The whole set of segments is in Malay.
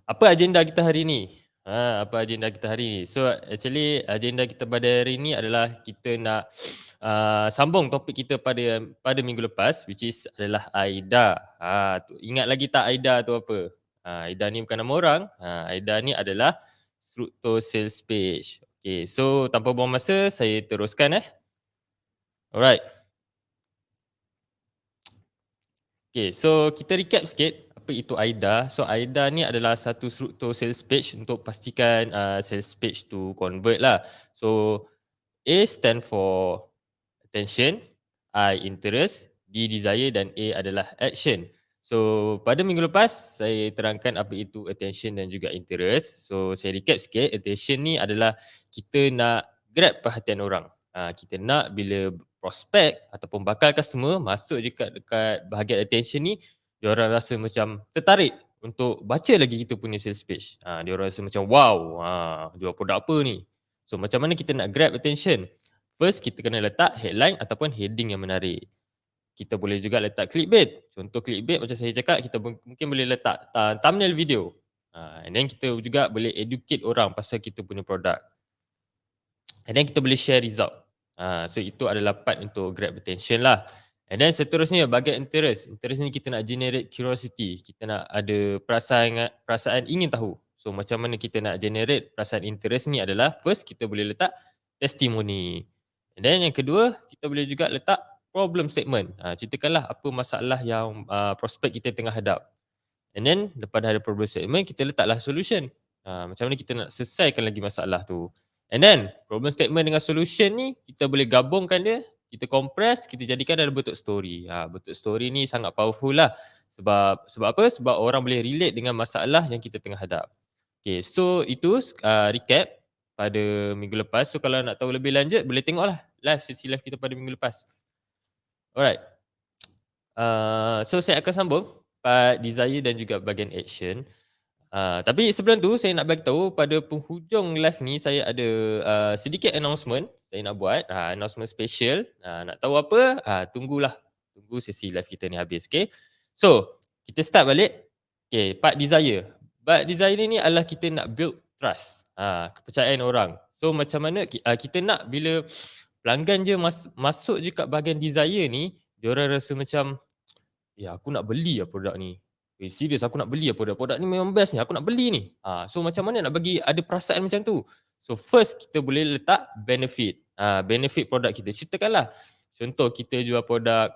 Apa agenda kita hari ni? Apa agenda kita hari ni? So, actually agenda kita pada hari ni adalah kita nak sambung topik kita pada minggu lepas, which is adalah AIDA. Ingat lagi tak AIDA tu apa? AIDA ni bukan nama orang. AIDA ni adalah struktur sales page. Okay, so tanpa buang masa, saya teruskan. Alright. Okay, so kita recap sikit apa itu AIDA. So AIDA ni adalah satu struktur sales page untuk pastikan sales page tu convert lah. So A stand for attention, I interest, D desire dan A adalah action. So pada minggu lepas saya terangkan apa itu attention dan juga interest. So saya recap sikit, attention ni adalah kita nak grab perhatian orang. Kita nak bila prospek ataupun bakal customer masuk dekat bahagian attention ni, diorang rasa macam tertarik untuk baca lagi kita punya sales page. Diorang rasa macam wow, jual produk apa ni? So macam mana kita nak grab attention? First, kita kena letak headline ataupun heading yang menarik. Kita boleh juga letak clickbait. Contoh clickbait macam saya cakap, kita mungkin boleh letak thumbnail video. And then kita juga boleh educate orang pasal kita punya produk. And then kita boleh share result. So itu adalah part untuk grab attention lah. And then seterusnya bahagian interest. Interest ni kita nak generate curiosity. Kita nak ada perasaan ingin tahu. So macam mana kita nak generate perasaan interest ni adalah first kita boleh letak testimoni. And then yang kedua, kita boleh juga letak problem statement. Ceritakanlah apa masalah yang prospek kita tengah hadap. And then lepas dah ada problem statement, kita letaklah solution. Macam mana kita nak selesaikan lagi masalah tu. And then problem statement dengan solution ni kita boleh gabungkan dia, kita compress, kita jadikan dalam bentuk story. Bentuk story ni sangat powerful lah. Sebab apa? Sebab orang boleh relate dengan masalah yang kita tengah hadap. Okay, so itu recap pada minggu lepas. So kalau nak tahu lebih lanjut, boleh tengoklah sesi live kita pada minggu lepas. Alright. So saya akan sambung part desire dan juga bahagian action. Tapi sebelum tu saya nak bagi tahu pada penghujung live ni saya ada sedikit announcement saya nak buat, announcement special. Nak tahu apa? Tunggu sesi live kita ni habis, okay? So, kita start balik. Okay, part desire. Part desire ni adalah kita nak build trust, kepercayaan orang. So, macam mana kita nak bila pelanggan je masuk je kat bahagian desire ni, diorang rasa macam, aku nak beli produk ni. Serius aku nak beli produk ni memang best ni, aku nak beli ni. So macam mana nak bagi ada perasaan macam tu? So first kita boleh letak benefit. Benefit produk kita. Ceritakanlah. Contoh kita jual produk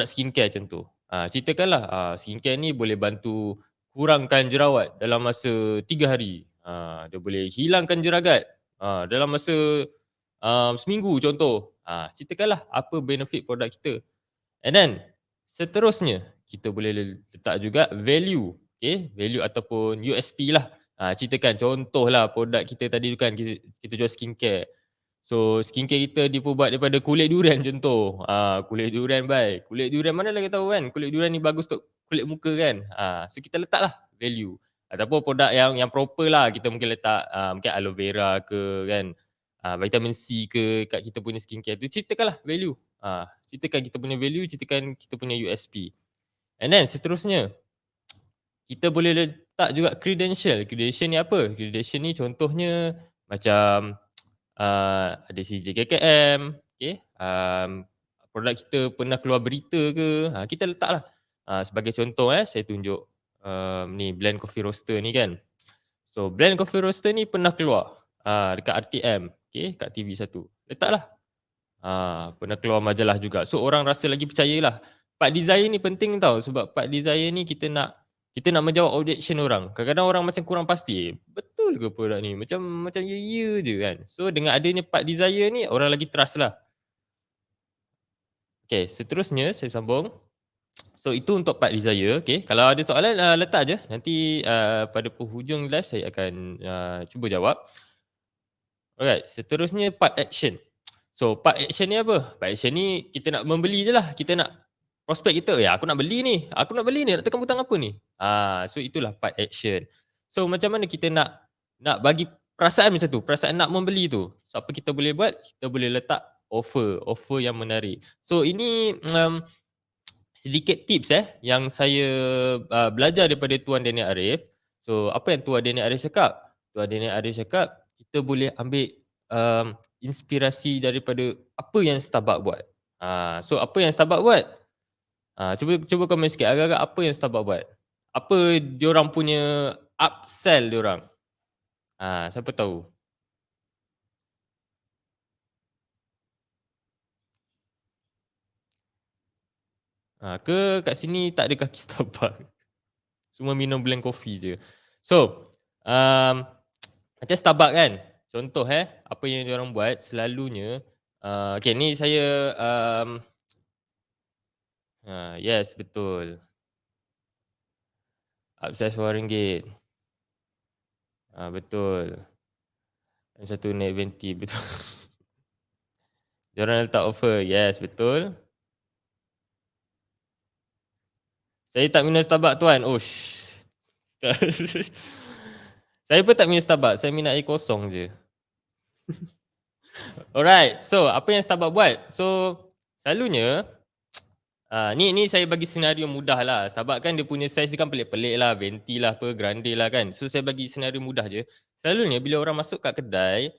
skincare contoh. Ceritakanlah skincare ni boleh bantu kurangkan jerawat dalam masa 3 hari. Dia boleh hilangkan jeragat dalam masa seminggu contoh. Ceritakanlah apa benefit produk kita. And then seterusnya kita boleh letak juga value, okay? Value ataupun USP lah. Ceritakan contohlah produk kita tadi tu kan kita jual skincare. So skincare kita dibuat daripada kulit durian contoh. Kulit durian baik. Kulit durian mana lagi tahu kan? Kulit durian ni bagus untuk kulit muka kan. So kita letaklah value. Ataupun produk yang proper lah. Kita mungkin letak mungkin aloe vera ke kan. Vitamin C ke kat kita punya skincare tu. Ceritakanlah value. Ceritakan kita punya value, ceritakan kita punya USP. And then seterusnya, kita boleh letak juga credential. Credential ni apa? Credential ni contohnya macam ada CJKKM, okay? Produk kita pernah keluar berita ke, kita letaklah. Sebagai contoh saya tunjuk ni blend coffee roaster ni kan. So blend coffee roaster ni pernah keluar dekat RTM, okay? Kat TV1. Letaklah. Pernah keluar majalah juga. So orang rasa lagi percayalah. Part desire ni penting tau sebab part desire ni kita nak menjawab objection orang. Kadang-kadang orang macam kurang pasti, betul ke produk ni? Macam ya je kan. So dengan adanya part desire ni orang lagi trust lah. Okay, seterusnya saya sambung. So itu untuk part desire, okay. Kalau ada soalan letak je. Nanti pada penghujung live saya akan cuba jawab. Alright, seterusnya part action. So part action ni apa? Part action ni kita nak membeli je lah. Kita nak prospek kita, aku nak beli ni. Nak tekan butang apa ni? So itulah part action. So macam mana kita nak bagi perasaan macam tu, perasaan nak membeli tu. So apa kita boleh buat? Kita boleh letak offer yang menarik. So ini sedikit tips yang saya belajar daripada Tuan Daniel Arif. So, apa yang tua nenek Arif cakap? Tua nenek Arif cakap, kita boleh ambil, inspirasi daripada apa yang Starbucks buat. So apa yang Starbucks buat? Cuba cuba komen sikit agak-agak apa yang Starbucks buat? Apa diorang punya upsell diorang? Siapa tahu? Ke kat sini tak ada kaki Starbucks. Semua minum blend coffee je. So, macam Starbucks kan, contoh apa yang diorang buat selalunya, okay ni saya, yes betul, upsell RM1, betul, yang satu naik venti, betul. Diorang letak offer, yes betul. Saya tak minum Starbucks tuan, osh. Saya pun tak minum Starbucks, saya minum air kosong je. Alright, so apa yang Starbucks buat? So, selalunya, ni saya bagi senario mudah lah. Starbucks kan dia punya saiz dia kan pelik-pelik lah, venti lah apa, grande lah kan. So, saya bagi senario mudah je. Selalunya bila orang masuk kat kedai,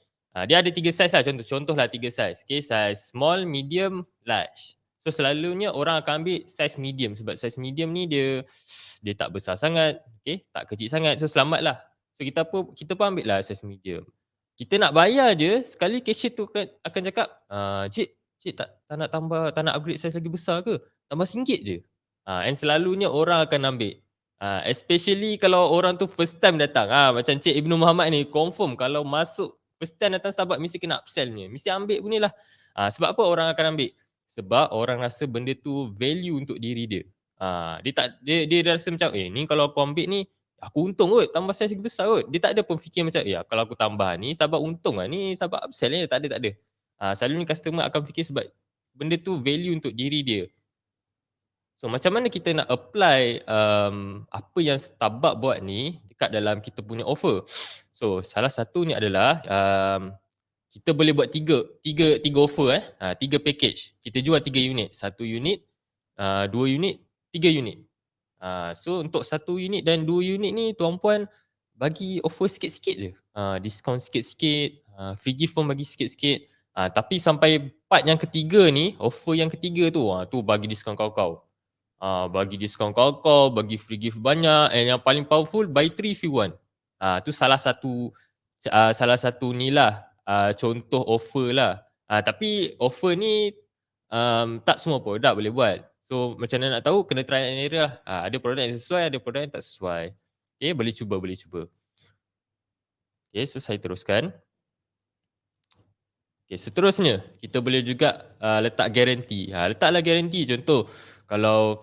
dia ada 3 saiz lah, contohlah 3 saiz. Okay, saiz small, medium, large. So, selalunya orang akan ambil saiz medium sebab saiz medium ni dia tak besar sangat, okay, tak kecil sangat. So, selamat lah. So, kita pun ambil lah saiz medium. Kita nak bayar je, sekali cashier tu akan cakap, "Cik, cik tak nak tambah, tak nak upgrade saiz lagi besar ke? Tambah RM1 je." And selalunya orang akan ambil. Especially kalau orang tu first time datang. Macam Cik Ibnu Muhammad ni, confirm kalau masuk first time datang Starbucks mesti kena upsell punya. Mesti ambil punyalah. Sebab apa orang akan ambil? Sebab orang rasa benda tu value untuk diri dia. Dia rasa macam, ni kalau aku ambil ni, aku untung kot, tambah saiz lagi besar kot. Dia tak ada pun fikir macam, kalau aku tambah ni Starbucks untung lah, ni Starbucks upsell ni. Tak ada, tak ada. Selalunya customer akan fikir sebab benda tu value untuk diri dia. So macam mana kita nak apply, apa yang Starbucks buat ni dekat dalam kita punya offer. So salah satunya adalah, kita boleh buat tiga offer 3 package. Kita jual 3 unit, 1 unit, 2 unit, 3 unit. So untuk 1 unit dan 2 unit ni tuan-puan bagi offer sikit-sikit je. Diskaun sikit-sikit, free gift pun bagi sikit-sikit. Tapi sampai part yang ketiga ni, offer yang ketiga tu, tu bagi diskaun kau-kau. Bagi diskaun kau-kau, bagi free gift banyak, and yang paling powerful, buy 3 if you want. Tu salah satu ni lah, contoh offer lah. Tapi offer ni, tak semua produk boleh buat. So macam mana nak tahu, kena try and error lah. Ada produk yang sesuai, ada produk yang tak sesuai. Okay, boleh cuba, boleh cuba. Okay, so saya teruskan. Okay, seterusnya, kita boleh juga letak guarantee. Letaklah guarantee, contoh, kalau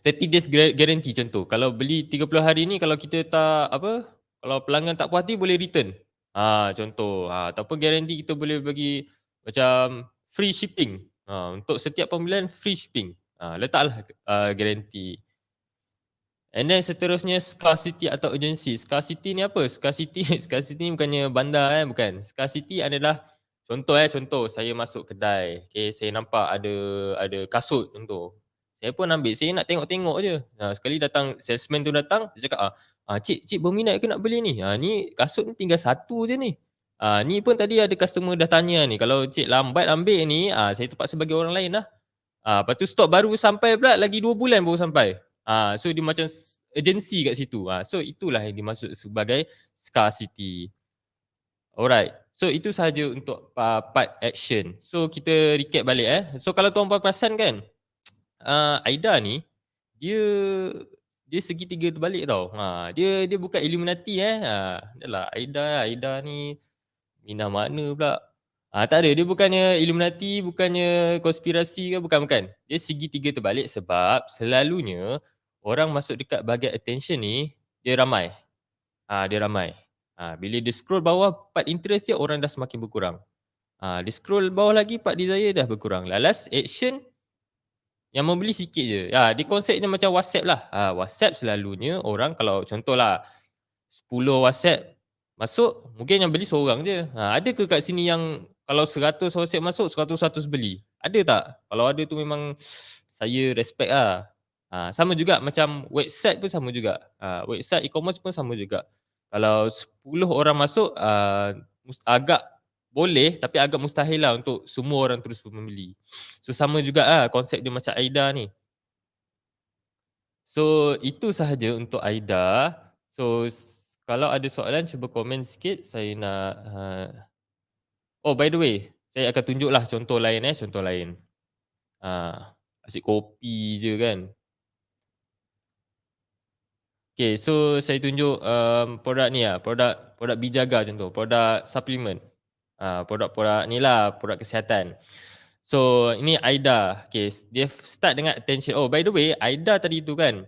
30 days guarantee contoh. Kalau beli 30 hari ni, kalau kita tak kalau pelanggan tak puas hati boleh return. Contoh. Ataupun guarantee kita boleh bagi macam free shipping. Untuk setiap pembelian free shipping. Letaklah guarantee. And then seterusnya scarcity atau urgency. Scarcity ni apa? Scarcity ni bukannya bandar bukan. Scarcity adalah contoh saya masuk kedai. Okay, saya nampak ada kasut contoh. Saya pun ambil, saya nak tengok-tengok je. Sekali datang salesman tu datang, dia cakap, cik berminat ke nak beli ni? Ni kasut ni tinggal satu je ni. Ni pun tadi ada customer dah tanya ni, kalau cik lambat ambil ni, saya terpaksa bagi orang lain lah. Lepas tu stok baru sampai pula lagi 2 bulan baru sampai. So dia macam urgency kat situ. So itulah yang dimaksud sebagai scarcity. Alright. So itu sahaja untuk part action. So kita recap balik So kalau tuan-puan perasan kan, Aida ni dia segitiga terbalik tau. Dia bukan Illuminati Dahlah Aida ni minah mana pula. Tak ada, dia bukannya Illuminati, bukannya konspirasi ke, bukan. Dia segitiga terbalik sebab selalunya orang masuk dekat bahagian attention ni, dia ramai. Dia ramai. Bila dia scroll bawah, part interest dia orang dah semakin berkurang. Dia scroll bawah lagi, part desire dah berkurang. Last action, yang membeli sikit je. Dia konsep dia macam WhatsApp lah. WhatsApp selalunya orang kalau contohlah 10 WhatsApp masuk, mungkin yang beli seorang je. Ada ke kat sini yang kalau 100 WhatsApp masuk, 100 beli? Ada tak? Kalau ada tu memang saya respect lah. Sama juga macam website pun sama juga. Website e-commerce pun sama juga. Kalau 10 orang masuk, agak boleh tapi agak mustahil lah untuk semua orang terus membeli. So sama jugalah konsep dia macam AIDA ni. So itu sahaja untuk AIDA. So kalau ada soalan cuba komen sikit saya nak, oh by the way, saya akan tunjuklah contoh lain contoh lain. Asyik copy je kan. Okay, so saya tunjuk, produk ni lah, produk Bijaga contoh, produk suplemen. Produk-produk ni lah, produk kesihatan. So, ini Aida. Okay, dia start dengan attention. Oh, by the way, Aida tadi tu kan,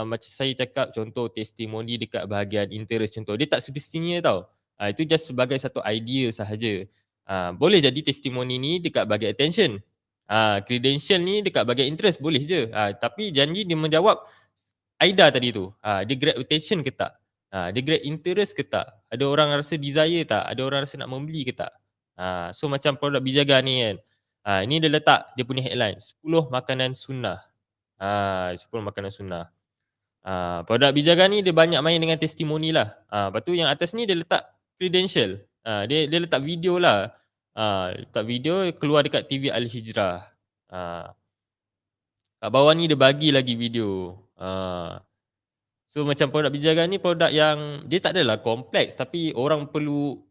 macam saya cakap contoh testimoni dekat bahagian interest contoh. Dia tak semestinya tau. Itu just sebagai satu idea sahaja. Boleh jadi testimoni ni dekat bahagian attention. Credential ni dekat bahagian interest, boleh je. Tapi janji dia menjawab Aida tadi tu. Dia grab attention ke tak? Dia grab interest ke tak? Ada orang rasa desire tak? Ada orang rasa nak membeli ke tak? So macam produk Bijaga ni kan. Ini dia letak dia punya headline, 10 makanan sunnah. 10 makanan sunnah. Produk Bijaga ni dia banyak main dengan testimoni lah. Lepas tu yang atas ni dia letak credential. Dia letak video lah. Letak video keluar dekat TV Al-Hijrah. Kat bawah ni dia bagi lagi video. So macam produk Bijaga ni produk yang dia tak adalah kompleks tapi orang perlu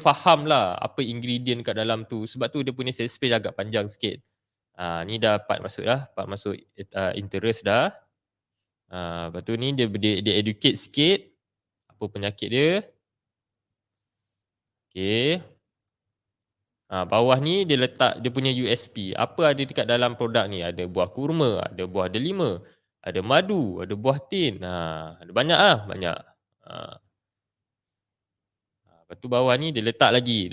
faham lah apa ingredient kat dalam tu. Sebab tu dia punya sales page agak panjang sikit. Ni dah part masuk dah, part masuk interest dah. Lepas tu ni dia educate sikit apa penyakit dia. Okay. Bawah ni dia letak dia punya USP. Apa ada dekat dalam produk ni? Ada buah kurma, ada buah delima, ada madu, ada buah tin. Ada banyak lah, banyak. Lepas tu bawah ni dia letak lagi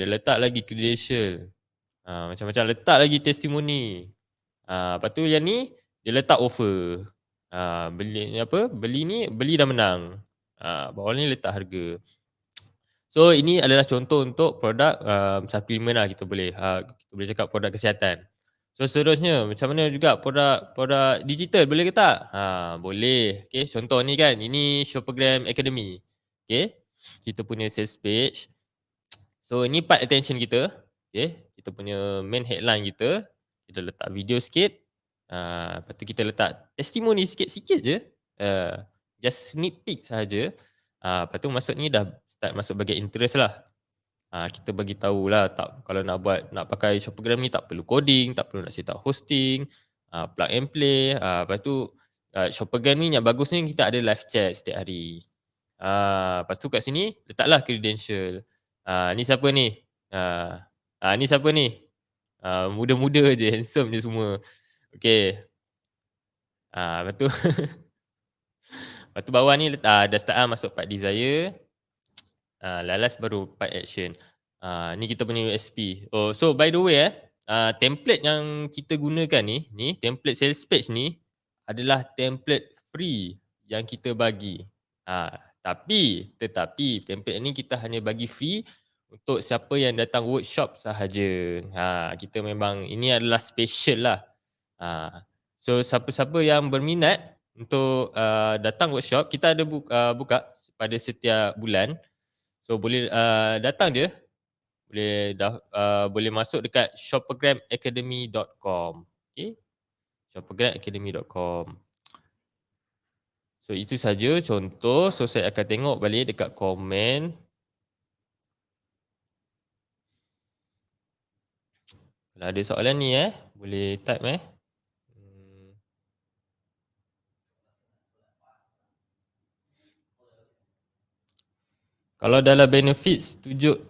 credential. Macam-macam letak lagi testimoni. Lepas tu yang ni dia letak offer. Beli ni beli dah menang. Bawah ni letak harga. So ini adalah contoh untuk produk suplemen lah kita boleh cakap produk kesihatan. So seterusnya macam mana juga produk digital boleh ke tak? Boleh. Okay, contoh ni kan, ini Shoppergram Academy. Okay, kita punya sales page. So ini part attention kita. Okay, kita punya main headline kita. Kita letak video sikit. Lepas tu kita letak testimoni sikit-sikit je. Just sneak peek sahaja. Lepas tu masuk ni dah start masuk bagian interest lah. Kita bagi tahulah kalau nak pakai Shoppergram ni tak perlu coding, tak perlu nak set up hosting, plug and play. Lepas tu Shoppergram ni yang bagus ni kita ada live chat setiap hari. Lepas tu kat sini letaklah credential. Ni siapa ni? Ni siapa ni? Muda-muda je, handsome je semua. Okay. Lepas tu lepas tu bawah ni dah start masuk part desire. Last baru part action. Ni kita punya USP. So by the way template yang kita gunakan ni template sales page ni adalah template free yang kita bagi. Tetapi template ni kita hanya bagi free untuk siapa yang datang workshop sahaja. Kita memang ini adalah special lah. So siapa-siapa yang berminat untuk datang workshop, kita ada buka pada setiap bulan. So boleh datang je. Boleh masuk dekat shoppergramacademy.com. Okay. shoppergramacademy.com. So itu saja contoh. So saya akan tengok balik dekat komen. Kalau ada soalan ni boleh type Kalau dalam benefits tunjuk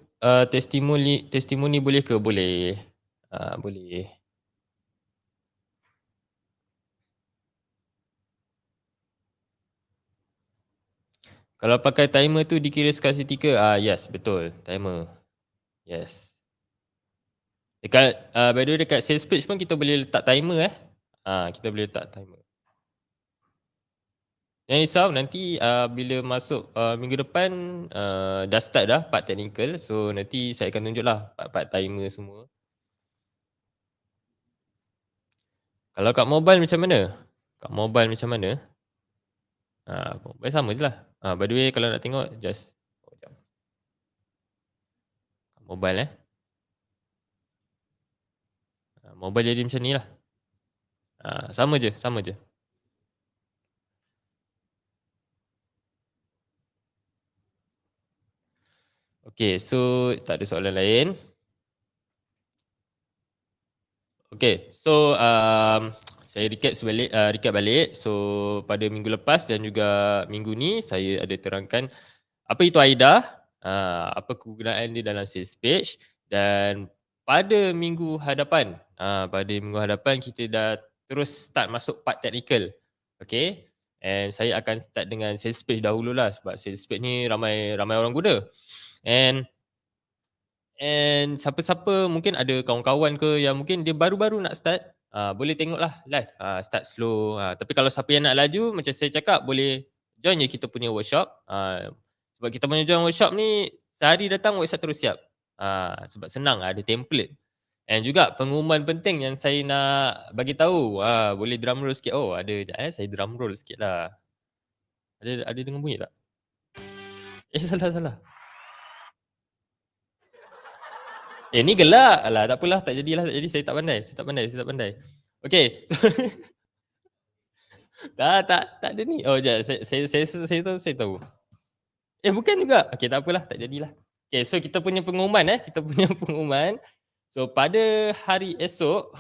testimoni boleh ke? Boleh. Boleh. Kalau pakai timer tu dikira sekali seketika? Yes, betul. Timer. Yes. By the way dekat sales page pun kita boleh letak timer kita boleh letak timer. Jangan risau nanti bila masuk minggu depan dah start dah part technical. So nanti saya akan tunjuklah part-part timer semua. Kalau kat mobile macam mana? Kat mobile macam mana? Mobile sama je lah. By the way kalau nak tengok just sekejap. Mobile mobile jadi macam ni lah. Sama je, sama je. Okay, so tak ada soalan lain. Okay, so saya recap balik. So pada minggu lepas dan juga minggu ni saya ada terangkan apa itu AIDA, apa kegunaan dia dalam sales page, dan pada minggu hadapan kita dah terus start masuk part technical. Okay, and saya akan start dengan sales page dahululah sebab sales page ni ramai orang guna. And siapa-siapa mungkin ada kawan-kawan ke yang mungkin dia baru-baru nak start, boleh tengoklah live, start slow. Tapi kalau siapa yang nak laju, macam saya cakap, boleh join je kita punya workshop. Sebab kita punya join workshop ni, sehari datang workshop terus siap. Sebab senang, ada template. And juga pengumuman penting yang saya nak bagi tahu, boleh drum roll sikit. Oh, ada sekejap saya drum roll sikit lah. Ada dengar bunyi tak? Salah. Ni gelak. Alah, tak apalah, tak jadilah, tak jadi. Saya tak pandai. Okay. So, tak ada ni. Oh, jap. Saya tahu. Bukan juga. Okay, tak apalah, tak jadilah. Okay, so kita punya pengumuman. So, pada hari esok.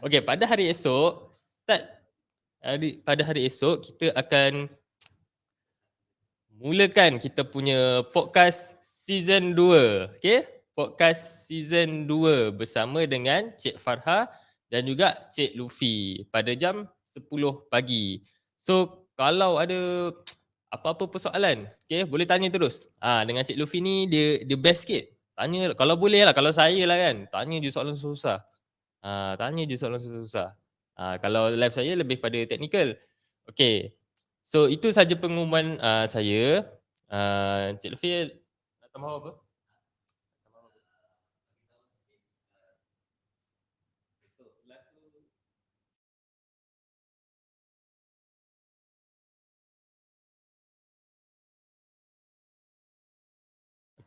Okay, pada hari esok, pada hari esok, kita akan mulakan kita punya podcast season 2. Okay? Podcast season 2 bersama dengan Cik Farha dan juga Cik Luffy pada jam 10 pagi. So, kalau ada apa-apa persoalan, okay, boleh tanya terus. Dengan Cik Luffy ni, dia best sikit. Tanya, kalau boleh lah, kalau saya lah kan, tanya je soalan susah. Kalau live saya lebih pada technical. Okay. So, itu saja pengumuman saya. Cik Luffy nak tambah apa?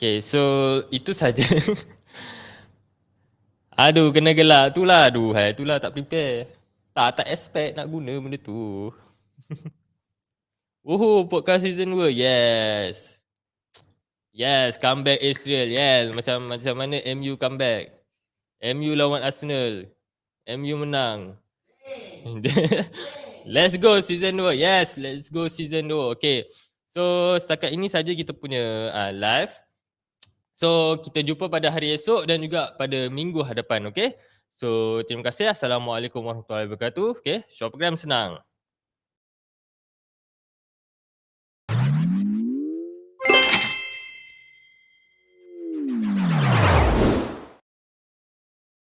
Okay, so itu saja. Aduh, kena gelak. Itulah tak prepare. Tak expect nak guna benda tu. Podcast season 2. Yes, comeback Israel. Yes, macam mana MU comeback. MU lawan Arsenal. MU menang. Let's go season 2. Yes, let's go season 2. Okay. So, setakat ini saja kita punya live. So, kita jumpa pada hari esok dan juga pada minggu hadapan. Okay. So, terima kasih. Assalamualaikum warahmatullahi wabarakatuh. Okay. Short program senang.